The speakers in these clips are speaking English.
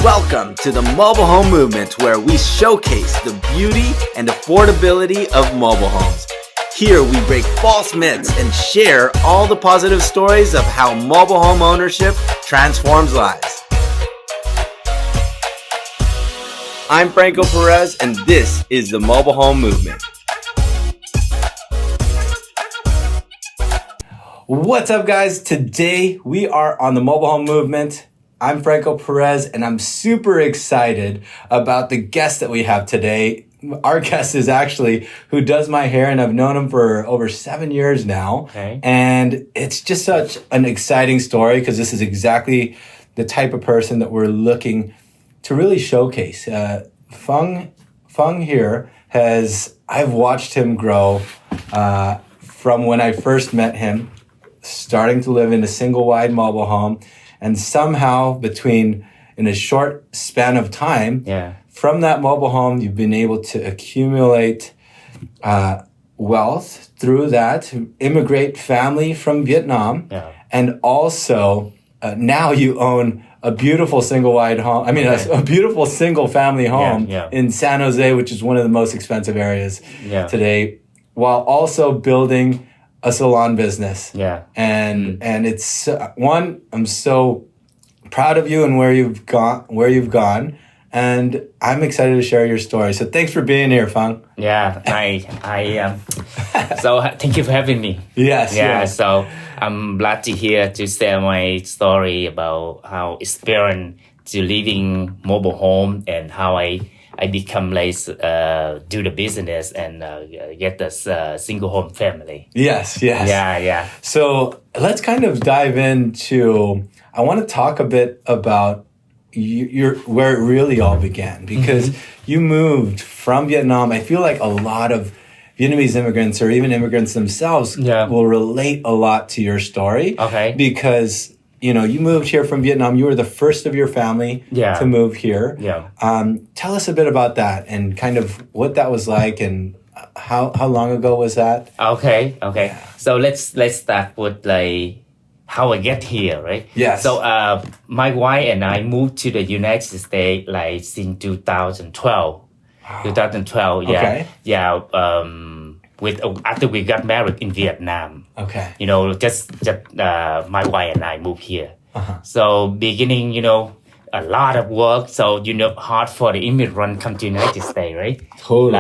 Welcome to the mobile home movement, where we showcase the beauty and affordability of mobile homes. Here we break false myths and share all the positive stories of how mobile home ownership transforms lives. I'm Franco Perez, and this is the mobile home movement. What's up, guys? Today we are on the mobile home movement. I'm Franco Perez, and I'm super excited about the guest that we have today. Our guest is actually who does my hair, and I've known him for over 7 years now. Okay. And it's just such an exciting story because this is exactly the type of person that we're looking to really showcase. Phung here I've watched him grow from when I first met him, starting to live in a single wide mobile home. And somehow in a short span of time, from that mobile home, you've been able to accumulate wealth through that, immigrate family from Vietnam, and also now you own a beautiful single wide home. I mean, a beautiful single family home in San Jose, which is one of the most expensive areas today, while also building a salon business. And it's I'm so proud of you and where you've gone. And I'm excited to share your story. So thanks for being here, Phung. So thank you for having me. Yes. So I'm glad to hear to share my story about how experience to living mobile home and how I become do the business and get this single home family. Yes. Yeah. So let's kind of dive into, I want to talk a bit about where it really all began, because you moved from Vietnam. I feel like a lot of Vietnamese immigrants or even immigrants themselves will relate a lot to your story. Okay. Because you moved here from Vietnam. You were the first of your family to move here. Tell us a bit about that and kind of what that was like, and how long ago was that? Okay. So let's start with how I get here, right? Yes. So my wife and I moved to the United States in 2012. Wow. 2012. Okay. After we got married in Vietnam. Okay. Just my wife and I moved here. So beginning, a lot of work. So, hard for the immigrant come to United States, right? Totally.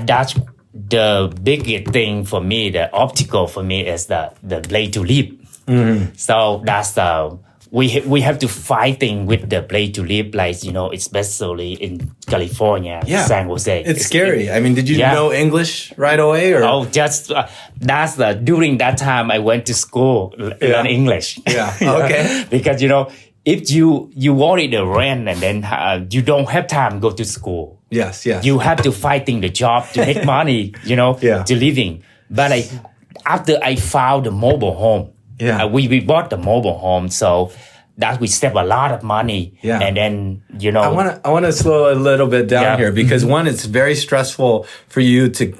That's the biggest thing for me, the obstacle for me is the place to live. So that's we have to fighting with the place to live, especially in California, San Jose. It's scary. I mean, did you know English right away? Or? Oh, just during that time I went to school learn English. Okay. Because if you wanted to rent and then you don't have time to go to school. Yes. You have to fighting the job to make money, to living. But after I found the mobile home, we bought the mobile home, so that we save a lot of money. And then, I want to slow a little bit down here, because one, it's very stressful for you to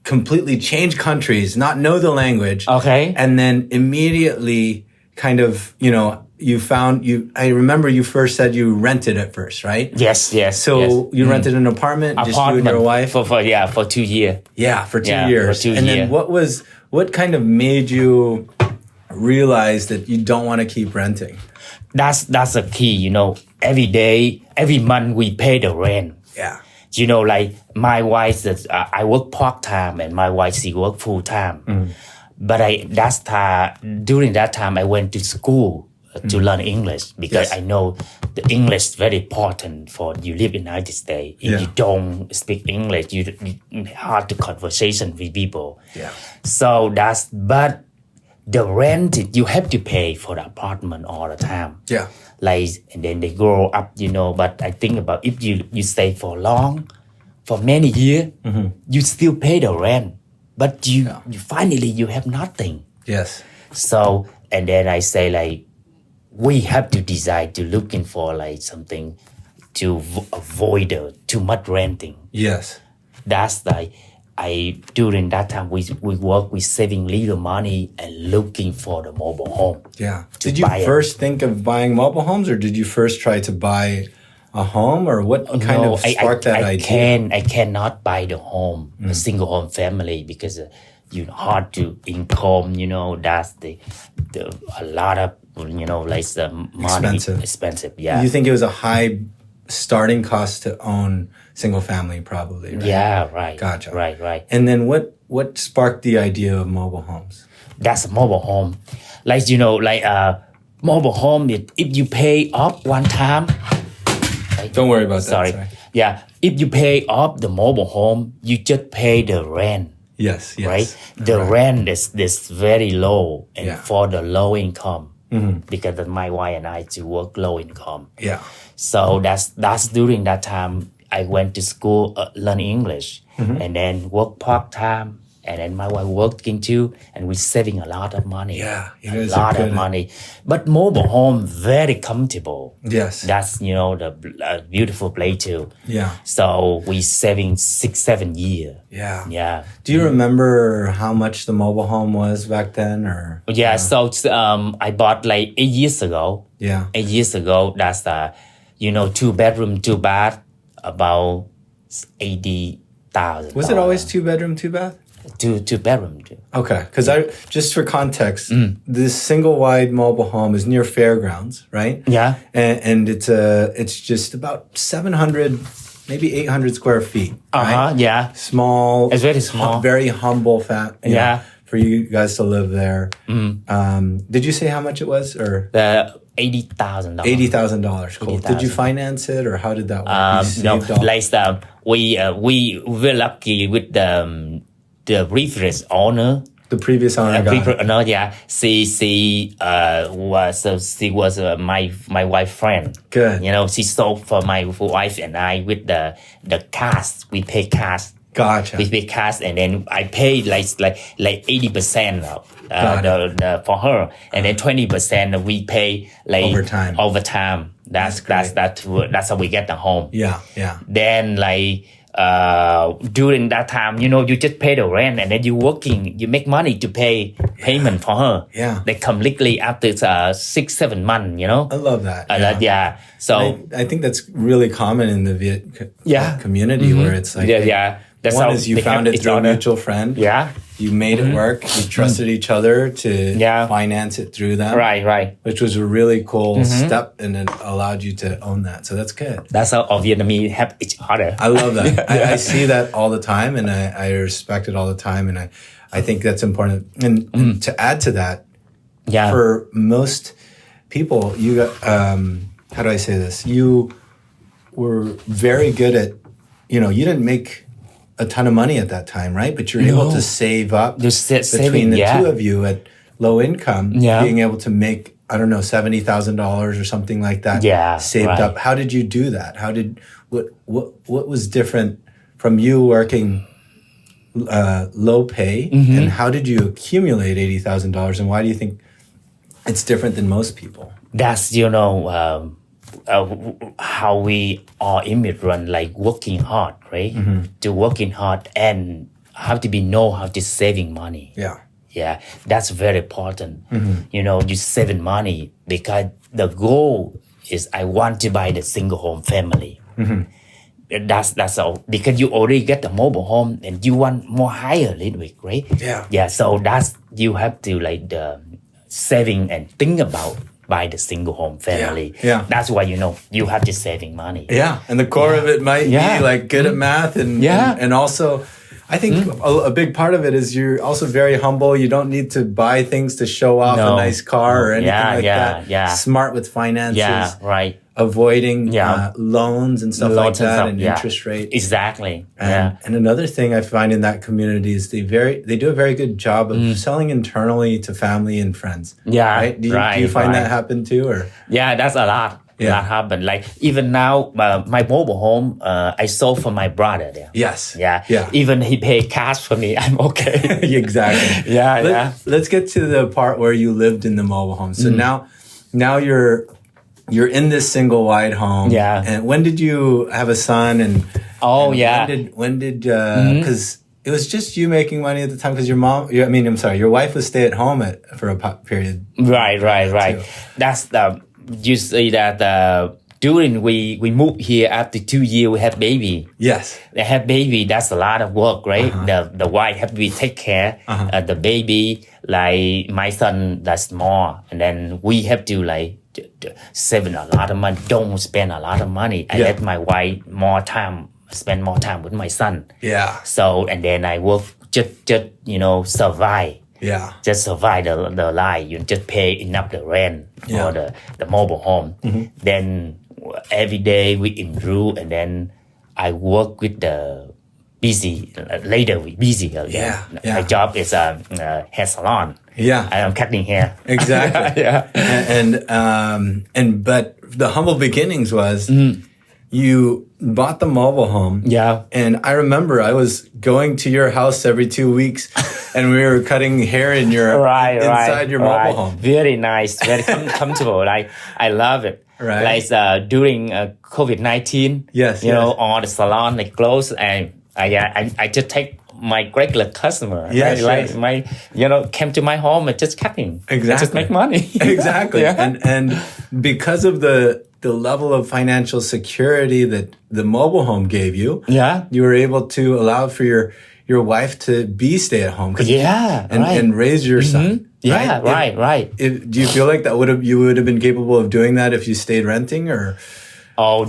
completely change countries, not know the language. Okay. And then immediately kind of, I remember you first said you rented at first, right? Yes. So you rented an apartment, just you and your wife? For 2 years. Yeah, for 2 years. For 2 and years. Then what kind of made you realize that you don't want to keep renting? That's a key, every day, every month we pay the rent. Yeah. My wife, I work part-time and my wife, she work full-time. But during that time, I went to school to learn English, because I know the English is very important for you live in the United States. If you don't speak English, you hard to conversation with people. So but the rent, you have to pay for the apartment all the time. And then they grow up, but I think about if you stay for many years, you still pay the rent. But you finally, you have nothing. Yes. So, and then I say we have to decide to looking for something to avoid too much renting. Yes. That's during that time we work with saving little money and looking for the mobile home. Yeah. Did you first think of buying mobile homes, or did you first try to buy a home, or what kind of sparked that idea? I cannot buy the home, a single home family, because hard to income. That's a lot of like the money expensive. Yeah. You think it was a high starting cost to own single family, probably, right? Yeah, right. Gotcha. Right. And then what sparked the idea of mobile homes? That's a mobile home. Mobile home, if you pay off one time. Don't worry about that. Sorry. Yeah. If you pay off the mobile home, you just pay the rent. Yes. Right? The rent is very low, and for the low income. Because my wife and I to work low income. Yeah. So that's during that time I went to school, learn English, and then work part time, and then my wife working too, and we're saving a lot of money. Yeah, a lot of money. But mobile home very comfortable. Yes, that's the beautiful place too. Yeah. So we saving 6-7 years. Yeah. Do you remember how much the mobile home was back then, or? Yeah. So I bought like 8 years ago. Yeah. 8 years ago. That's 2 bedroom, 2 bath, about 80,000. Was it always 2 bedroom, 2 bath? Two bedroom. Okay, because just for context, this single wide mobile home is near Fairgrounds, right? Yeah. And it's just about 700, maybe 800 square feet. Right? Yeah. Small. It's very small. Very humble for you guys to live there. Did you say how much it was, or? The $80,000. $80,000. Cool. Did you finance it, or how did that work? No, we were lucky with the previous owner. The previous owner. She was my wife's friend. Good. She sold for my wife and I with the cash. We pay cash. Gotcha. We pay cash, and then I paid like 80% for her, and then 20% we pay like overtime. That's how we get the home. Yeah. Then during that time, you just pay the rent, and then you make money to pay payment for her. Yeah. They completely after 6-7 months, I love that. So I think that's really common in the Viet community, where it's like, that's one how is you found it through a mutual friend. Yeah. You made it work. You trusted each other to finance it through them. Right. Which was a really cool step, and it allowed you to own that. So that's good. That's how all Vietnamese help each other. I love that. I see that all the time, and I respect it all the time, and I think that's important. And to add to that, for most people, you got, how do I say this? You were very good at, you didn't make a ton of money at that time, right? But you're able to save up between the two of you at low income, being able to make, I don't know, $70,000 or something like that, saved up. How did you do that? What was different from you working low pay, and how did you accumulate $80,000, and why do you think it's different than most people? That's how we are immigrant, like working hard, right? To working hard and have to know how to saving money. Yeah, that's very important. You saving money because the goal is I want to buy the single home family. That's all, because you already get the mobile home and you want more higher little bit, right? Yeah. So that's you have to the saving and think about by the single home family. That's why you have to saving money. And the core of it might be good at math and also I think a big part of it is you're also very humble. You don't need to buy things to show off a nice car or anything like that. Smart with finances. Avoiding loans and stuff like that, and interest rates. Exactly. And another thing I find in that community is they do a very good job of selling internally to family and friends. Right? Do you find that happen too, or? Yeah, that's a lot. That happened. Even now, my mobile home, I sold for my brother there. Yes. Yeah. Even he paid cash for me. I'm okay. Exactly. Let's get to the part where you lived in the mobile home. So now you're in this single wide home. And when did you have a son? And when did because it was just you making money at the time because your wife was stay at home for a period. Right. Too. That's you see that during we moved here after 2 years, we had baby. Yes. They have baby, that's a lot of work, right? The wife have to take care the baby, like my son that's small, and then we have to like save a lot of money, don't spend a lot of money. I let my wife spend more time with my son. Yeah. So, and then I work just survive. Yeah. Just survive the life. You just pay enough the rent for the mobile home. Then every day we improve, and then I work with the busy. Later we busy. My job is a hair salon. Yeah. I'm cutting hair. Exactly. But the humble beginnings was you bought the mobile home. Yeah. And I remember I was going to your house every 2 weeks and we were cutting hair in your inside your mobile home. Very nice, very comfortable. I love it. Right. Like during COVID-19, all the salon they closed, and I just take my regular customer. My came to my home and just cutting. Exactly. Just make money. Exactly. And because of the level of financial security that the mobile home gave you, you were able to allow for your wife to be stay at home. And raise your son. Right. Do you feel like you would have been capable of doing that if you stayed renting, or? Oh,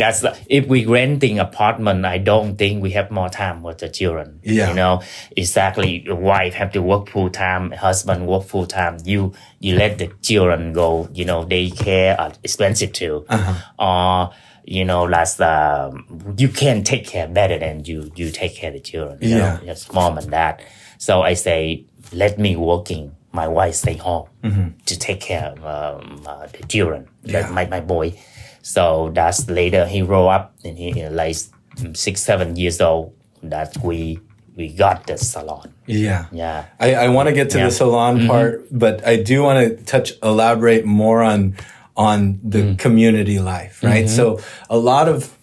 if we renting apartment, I don't think we have more time with the children. Yeah. Exactly. The wife have to work full time, husband work full time. You let the children go, daycare are expensive too. You can take care better than you take care of the children. Just mom and dad. So I say, let me working. My wife stay home to take care of the children, my boy. So that's later he grew up and he like 6-7 years old that we got the salon. Yeah. I want to get to the salon part, but I do want to elaborate more on the community life, right? So a lot of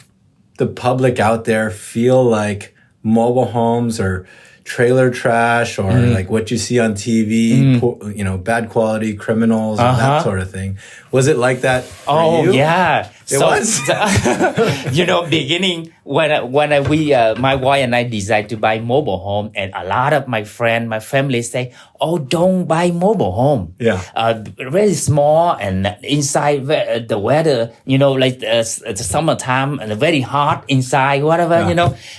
the public out there feel like mobile homes are trailer trash or like what you see on TV, bad quality criminals and that sort of thing. Was it like that for you? Yeah. It was? Beginning when we my wife and I decided to buy mobile home, and a lot of my family say, "Oh, don't buy mobile home. Very small and inside the weather, the summertime and very hot inside, whatever,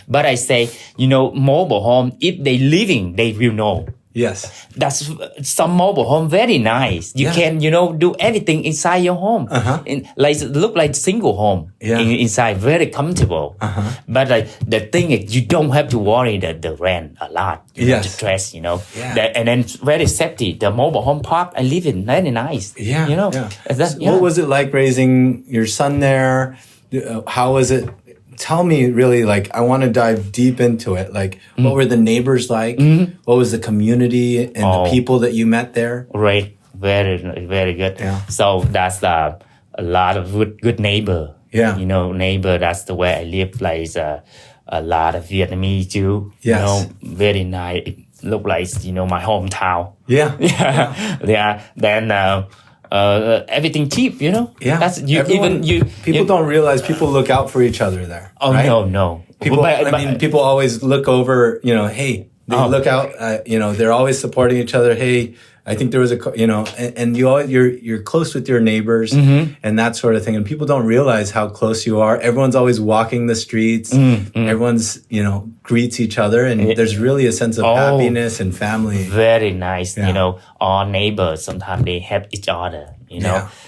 But I say, mobile home, if they living, they will know. Yes. That's some mobile home very nice. You can, do everything inside your home. Look like single home inside, very comfortable. But the thing is, you don't have to worry the rent a lot. The stress, and then very safety. The mobile home park I live in, very nice. What was it like raising your son there? How was it? Tell me really, I want to dive deep into it. What were the neighbors like? What was the community and the people that you met there? Right. Very, very good. Yeah. So that's a lot of good neighbor. Yeah. Neighbor, that's the way I live. A lot of Vietnamese too. Yes. Very nice. It look like, my hometown. Yeah. Then, everything cheap, Yeah. That's people don't realize people look out for each other there. Oh, right? No. People always look over, hey, they look out, they're always supporting each other. Hey, I think there was and you're close with your neighbors and that sort of thing. And people don't realize how close you are. Everyone's always walking the streets. Everyone's, greets each other. And there's really a sense of happiness and family. Very nice. All neighbors, sometimes they help each other,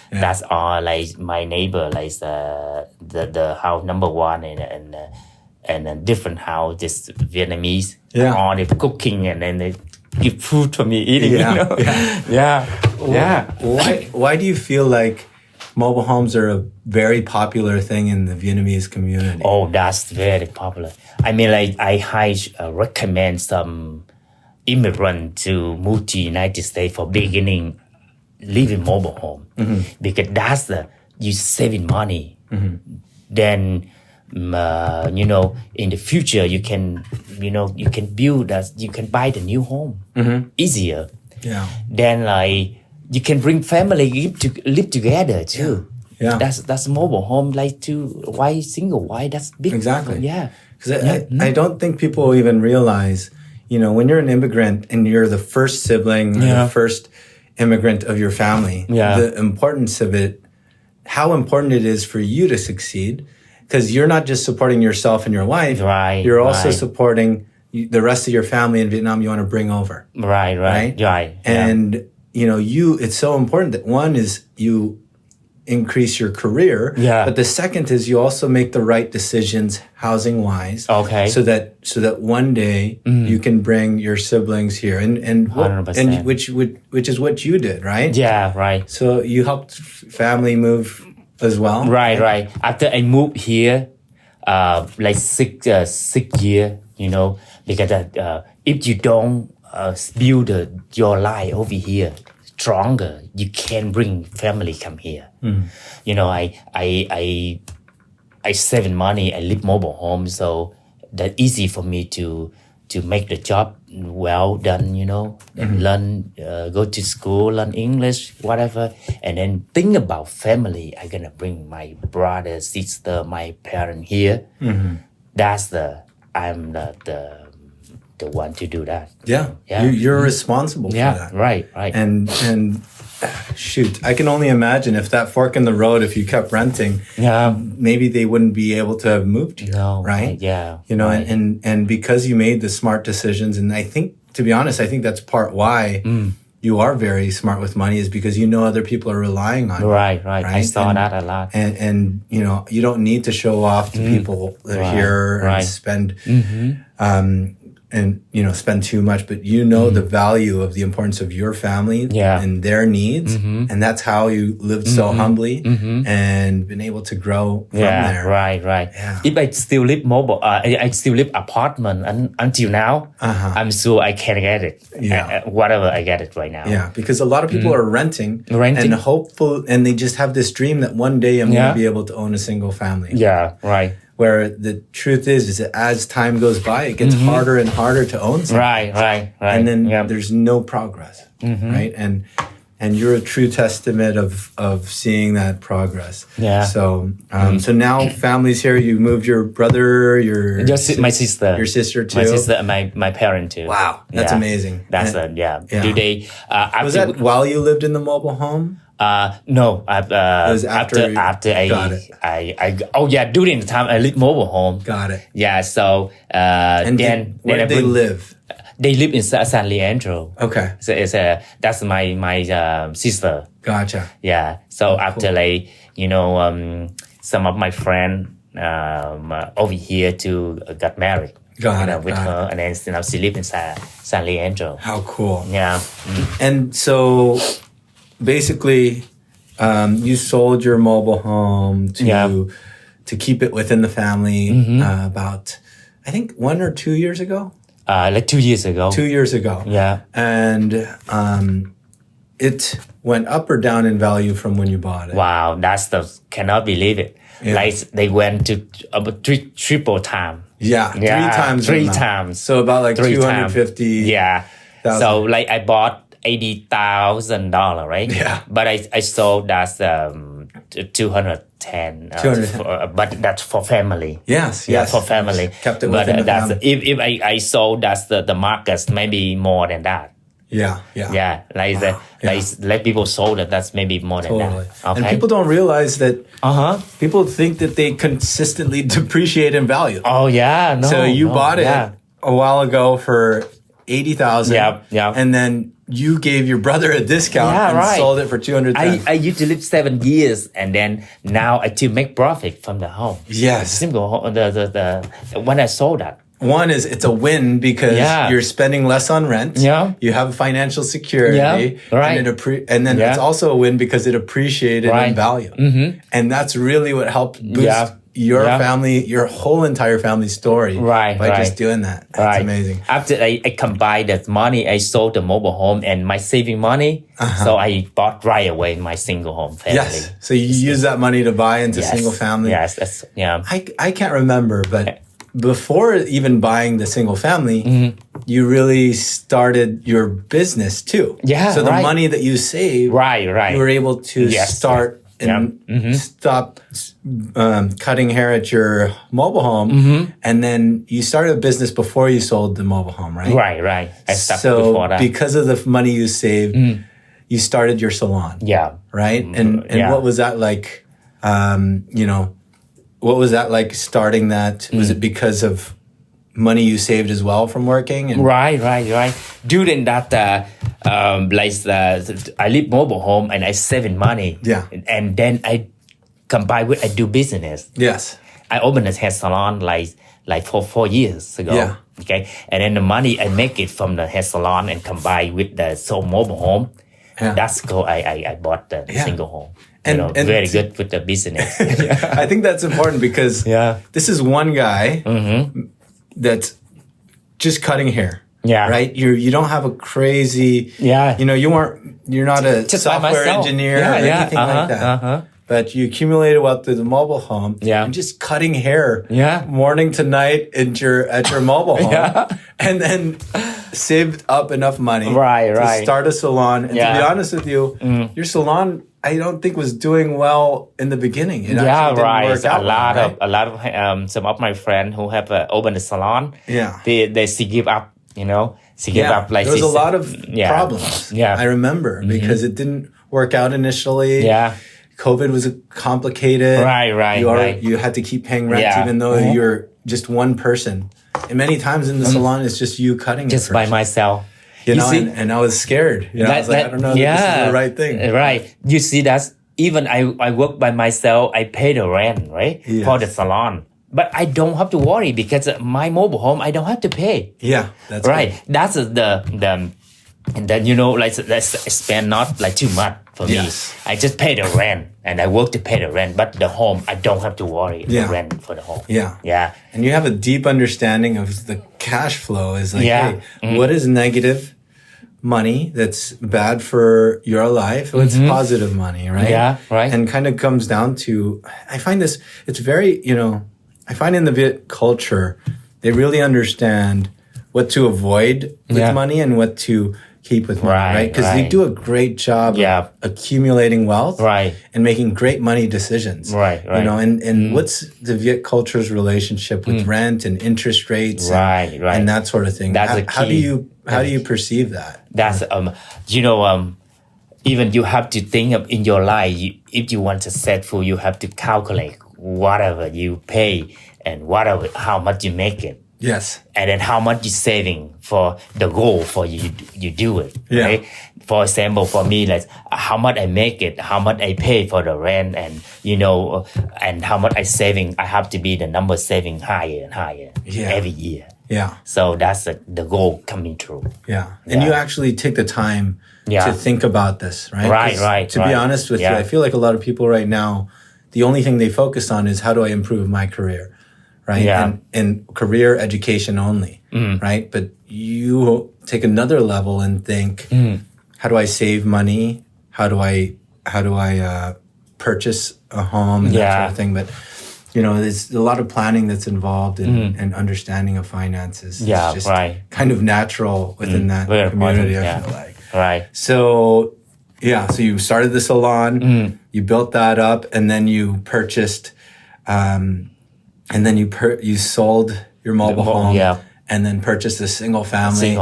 That's all my neighbor, the house number one and a different house, just Vietnamese. All the cooking and then they give food for me eating. Why do you feel like mobile homes are a very popular thing in the Vietnamese community? Oh, that's very popular. I mean, I recommend some immigrant to move to United States for beginning living mobile home because that's you saving money. Then in the future you can build that, you can buy the new home easier. Yeah. Then like you can bring family live together too. Yeah. That's mobile home, like single wide. That's big. Exactly. Yeah. Because I don't think people even realize, when you're an immigrant and you're the first sibling, or the first immigrant of your family, the importance of it, how important it is for you to succeed, because you're not just supporting yourself and your wife, right? You're also supporting the rest of your family in Vietnam. You want to bring over, right. And it's so important that one is you increase your career, but the second is you also make the right decisions housing wise, so that one day you can bring your siblings here, and which is what you did, right? Yeah, right. So you helped family move as well, right. After I moved here, like 6 years, because if you don't build your life over here stronger, you can bring family come here. I save money. I live mobile home, so that easy for me to make the job well done. And learn, go to school, learn English, whatever, and then think about family. I'm gonna bring my brother, sister, my parent here. I'm the one to do that. Yeah. You're responsible for that. Right. And shoot, I can only imagine if that fork in the road, if you kept renting, maybe they wouldn't be able to have moved here, right? And because you made the smart decisions, and I think, to be honest, I think that's part why you are very smart with money, is because other people are relying on you. Right. I saw that a lot. And you don't need to show off to people that are here and spend spend too much, but the value of the importance of your family and their needs, and that's how you lived so humbly and been able to grow from there. Right. Yeah. If I still live mobile, I still live apartment until now, I'm sure I can get it. Whatever, I get it right now. Yeah, because a lot of people are renting and hopeful, and they just have this dream that one day I'm going to be able to own a single family. Yeah, right. Where the truth is that as time goes by, it gets harder and harder to own something. Right. And then there's no progress, right? And you're a true testament of seeing that progress. Yeah. So so now family's here. You moved your brother, my sister, your sister too. My sister and my parent too. Wow, that's amazing. That's Do they? Was that while you lived in the mobile home? No. It was after during the time I lived mobile home. Got it. Yeah. So then where did they live? They live in San Leandro. Okay. So that's my sister. Gotcha. Yeah. So after some of my friends over here got married. Got it. With her, and then she lives in San Leandro. How cool. Yeah. And so basically, you sold your mobile home to keep it within the family about, I think, 1 or 2 years ago. Like 2 years ago. 2 years ago. Yeah. And it went up or down in value from when you bought it. Wow, cannot believe it. Yeah. Like they went to triple time. Yeah, three times. So about like 250. Yeah. So like I bought $80,000, right? Yeah. But I sold that 210. But that's for family. Yes. For family. Kept it within the family. If I sold the market, maybe more than that. Yeah. Like people sold it, that's maybe more than that. Okay. And people don't realize that. People think that they consistently depreciate in value. Oh yeah, no. So you bought it a while ago for $80,000. Yeah. And then you gave your brother a discount and sold it for $210,000. I used to live 7 years, and then now I still make profit from the home. Yes. Simple. When I sold that. One is it's a win because you're spending less on rent. Yeah. You have financial security. Yeah. Right. And then it's also a win because it appreciated in value. And that's really what helped boost your family, your whole entire family story by just doing that. That's amazing. After I combined that money, I sold the mobile home and my saving money. So I bought right away my single home family. Yes. So you use that money to buy into single family. Yes. I can't remember, but before even buying the single family, you really started your business too. Yeah. So the money that you saved, you were able to start and stop cutting hair at your mobile home, and then you started a business before you sold the mobile home, right? Right. I started before that. Because of the money you saved, you started your salon. Yeah. Right? And what was that like? What was that like starting that? Was it because of money you saved as well from working? And Right. During that, I live mobile home and I saving money. Yeah. And then I combine with I do business. Yes. I opened a hair salon like for 4 years ago. Yeah. Okay. And then the money I make it from the hair salon and combine with the mobile home. Yeah. That's how I bought the single home. And very good with the business. I think that's important because this is one guy that's just cutting hair. Yeah. Right? You don't have a crazy you're not a just software engineer or anything like that. But you accumulated wealth through the mobile home and just cutting hair morning to night at your mobile home and then saved up enough money to start a salon. And to be honest with you, your salon I don't think was doing well in the beginning. It actually didn't work out a lot of some of my friends who have opened a salon. Yeah. They give up, She gave up like there was a lot of problems. I remember because it didn't work out initially. Yeah. COVID was complicated. Right. You had to keep paying rent even though you're just one person. And many times in the salon, it's just you cutting just by myself. And I was scared. I was like, I don't know if this is the right thing. Right. You see, that's even I work by myself. I pay the rent, right, for the salon. But I don't have to worry because my mobile home, I don't have to pay. Yeah, that's right. Good. That's and then let's spend not like too much for me. I just pay the rent and I work to pay the rent. But the home, I don't have to worry the rent for the home. Yeah. And you have a deep understanding of the cash flow. Is like, hey, what is negative money that's bad for your life? What's positive money, right? Yeah, right. And kind of comes down to, I find this, it's very, I find in the Viet culture, they really understand what to avoid with money and what to keep with money, right? Because they do a great job of accumulating wealth and making great money decisions. Right. And what's the Viet culture's relationship with rent and interest rates and that sort of thing? That's how do you perceive that? That's even you have to think of in your life, if you want successful, you have to calculate whatever you pay and how much you make it. Yes. And then how much you saving for the goal for you do it. Right? For example, for me, like how much I make it, how much I pay for the rent and and how much I saving, I have to be the number saving higher and higher every year. Yeah. So that's the goal coming true. Yeah. And you actually take the time to think about this, right? Right. To be honest with you, I feel like a lot of people right now, the only thing they focus on is how do I improve my career, right? Yeah. And career education only, right? But you take another level and think, how do I save money? How do I purchase a home and that sort of thing? But there's a lot of planning that's involved and understanding of finances. Yeah, it's just kind of natural within that community, I feel like. Right. So you started the salon, you built that up, and then you purchased, and then you sold your mobile home, and then purchased a single family.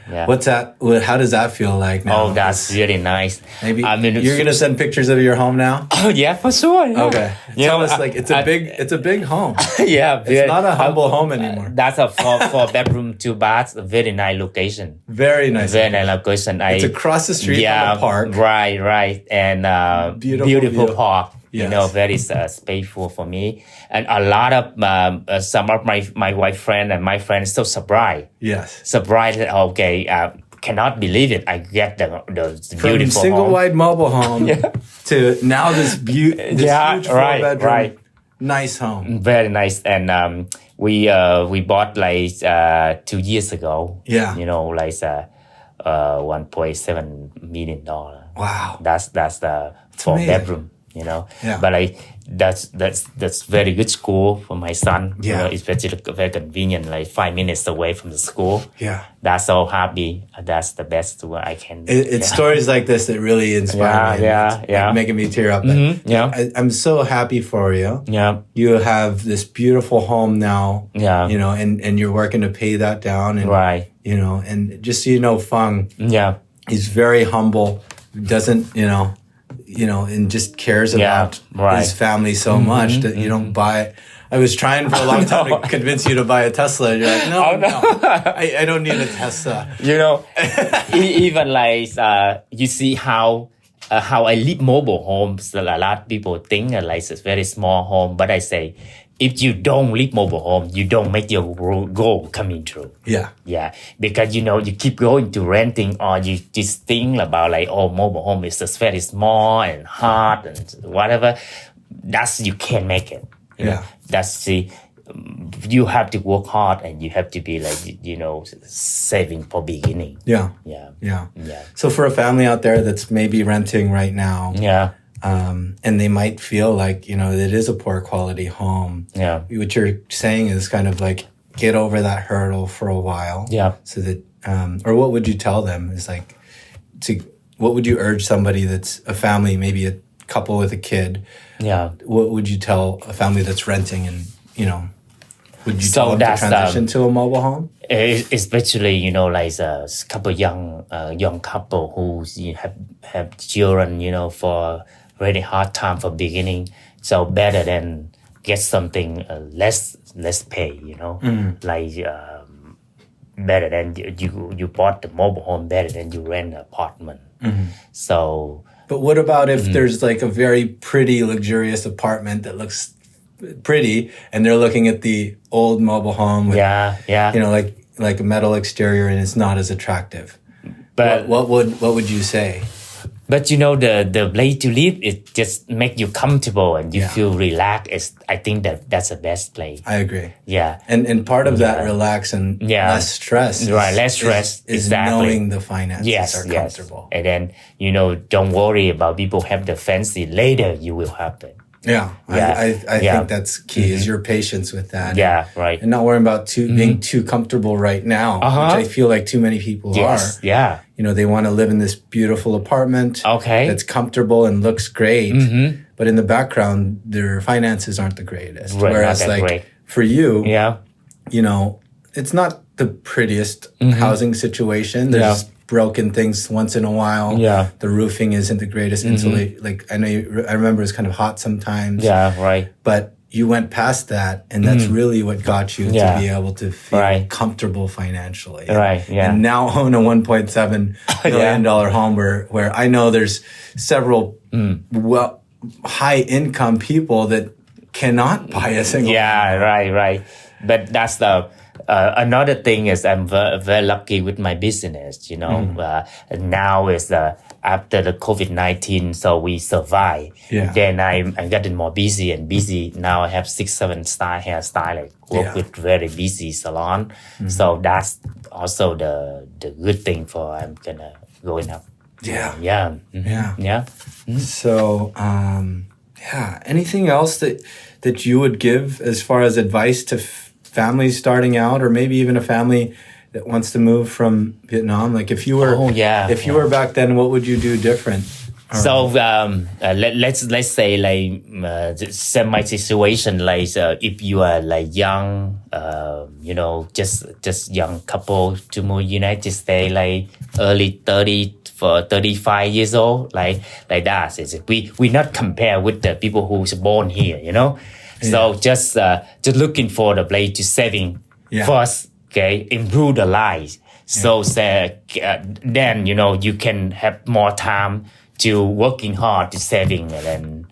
Yeah. What's that? How does that feel like now? Oh, that's really nice. Maybe you're gonna send pictures of your home now. Oh yeah, for sure. Yeah. Okay. Tell us, it's a big home. It's not a humble home anymore. That's a 4 bedroom, 2 baths, a very nice location. Very nice. Very nice location. It's across the street from a park. Right. And beautiful park. Yes. Very spaceful for me. And a lot of some of my wife friend and my friends so surprised. Yes. Surprised that, cannot believe it. I get the beautiful from single home. wide mobile home to now this huge 4 bedroom. Right. Nice home. Very nice. And we bought like 2 years ago. Yeah. You know, like $1.7 million. Wow. That's the 4-bedroom. You know, but like that's very good school for my son. Yeah, you know, especially very convenient, like 5 minutes away from the school. Yeah, that's so happy. That's the best what I can. It's stories like this that really inspire me. Yeah, making me tear up. But I'm so happy for you. Yeah, you have this beautiful home now. Yeah, you know, and you're working to pay that down. And, right. You know, and just so you know, Phung. Yeah, he's very humble. Doesn't and just cares about his family so much that you don't buy. I was trying for a long time to convince you to buy a Tesla. And you're like, no, I don't need a Tesla. You know, even like you see how I live mobile homes. A lot of people think like it's a very small home, but I say, if you don't live mobile home, you don't make your goal coming true. Yeah. Because, you keep going to renting or you just think about like, mobile home is just very small and hard and whatever. You can't make it. You have to work hard and you have to be like, saving for beginning. Yeah. So for a family out there that's maybe renting right now. And they might feel like, it is a poor quality home. What you're saying is kind of like get over that hurdle for a while. So that, or what would you tell them is like, what would you urge somebody that's a family, maybe a couple with a kid? What would you tell a family that's renting and, would you tell them to transition to a mobile home? Especially, like a couple young couple who have children, for really hard time for beginning, so better than get something less pay, like better than you bought the mobile home, better than you rent an apartment. So, but what about if there's like a very pretty luxurious apartment that looks pretty, and they're looking at the old mobile home with like a metal exterior and it's not as attractive? But what would you say? But the place to live, it just make you comfortable and you feel relaxed. I think that's the best place. I agree. Yeah. And part of that relax and less stress. Less stress. Is knowing the finances are comfortable. And then, don't worry about people have the fancy. Later you will have it. I think that's key is your patience with that. Right. And not worrying about being too comfortable right now, which I feel like too many people are. They want to live in this beautiful apartment that's comfortable and looks great, but in the background, their finances aren't the greatest. Right, whereas for you, it's not the prettiest housing situation. There's broken things once in a while. The roofing isn't the greatest insulate. Like I remember it's kind of hot sometimes. Right. But you went past that, and that's really what got you to be able to feel comfortable financially. And now own a $1.7 million home where I know there's several high income people that cannot buy a single home. Right. But that's the another thing is I'm very lucky with my business, now is after the COVID-19, so we survive. Then I'm getting more busy. Now I have 6-7 hairstyle, work with very busy salon. So that's also the good thing for I'm gonna going up. So, anything else that you would give as far as advice to families starting out, or maybe even a family that wants to move from Vietnam? Like if you were, if you were back then, what would you do different? So let's say like my situation, like if you are like young, just young couple to move United States, like early 30 for 35 years old, like that. We not compare with the people who's born here, So just looking for the place to saving first, improve the life. So then you can have more time to working hard to saving, and then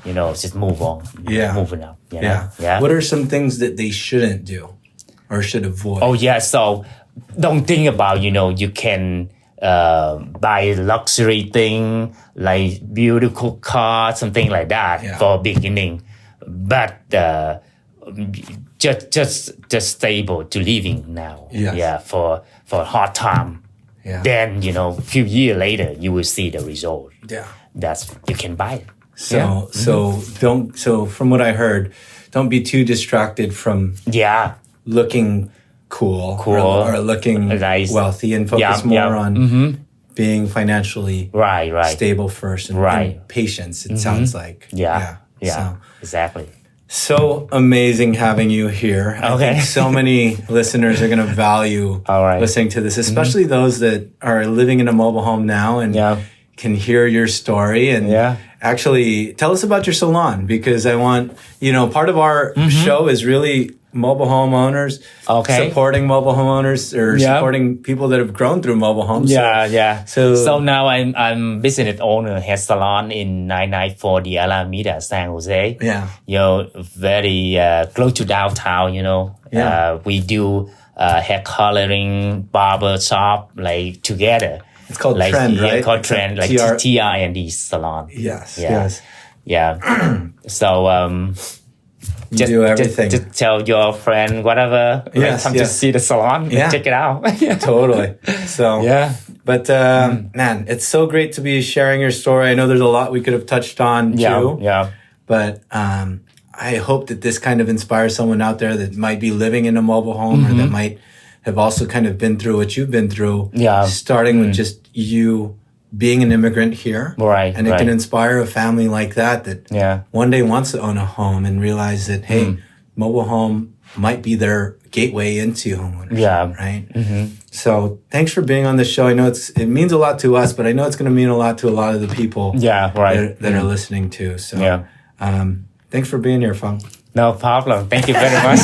just move on. Moving up. What are some things that they shouldn't do or should avoid? So don't think about you can buy luxury thing like beautiful car, something like that for beginning. but just stable to living now. Yes. Yeah, for a hard time. Yeah. Then a few years later you will see the result. Yeah. That's you can buy it. So from what I heard, don't be too distracted from looking cool. Or looking nice. Wealthy, and focus more on being financially stable first and patience. It sounds like So, exactly. So amazing having you here. I think so many listeners are going to value listening to this, especially those that are living in a mobile home now and can hear your story. And actually tell us about your salon, because I want, part of our show is really mobile home owners, supporting mobile homeowners or supporting people that have grown through mobile homes. So now I'm business owner, head salon in 994 Alameda, San Jose. Very close to downtown. We do hair coloring, barber shop, like together. It's called Trend, right? Called Trend, like TRND salon. Yes. So you do everything. Just tell your friend whatever. Come to see the salon. Check it out. Totally. So but man, it's so great to be sharing your story. I know there's a lot we could have touched on too. But I hope that this kind of inspires someone out there that might be living in a mobile home or that might have also kind of been through what you've been through. Starting with just you being an immigrant here. And it can inspire a family like that one day wants to own a home and realize that, hey, mobile home might be their gateway into homeownership. Right? So thanks for being on the show. I know it means a lot to us, but I know it's going to mean a lot to a lot of the people that are listening too. So thanks for being here, Phuong. No problem. Thank you very much.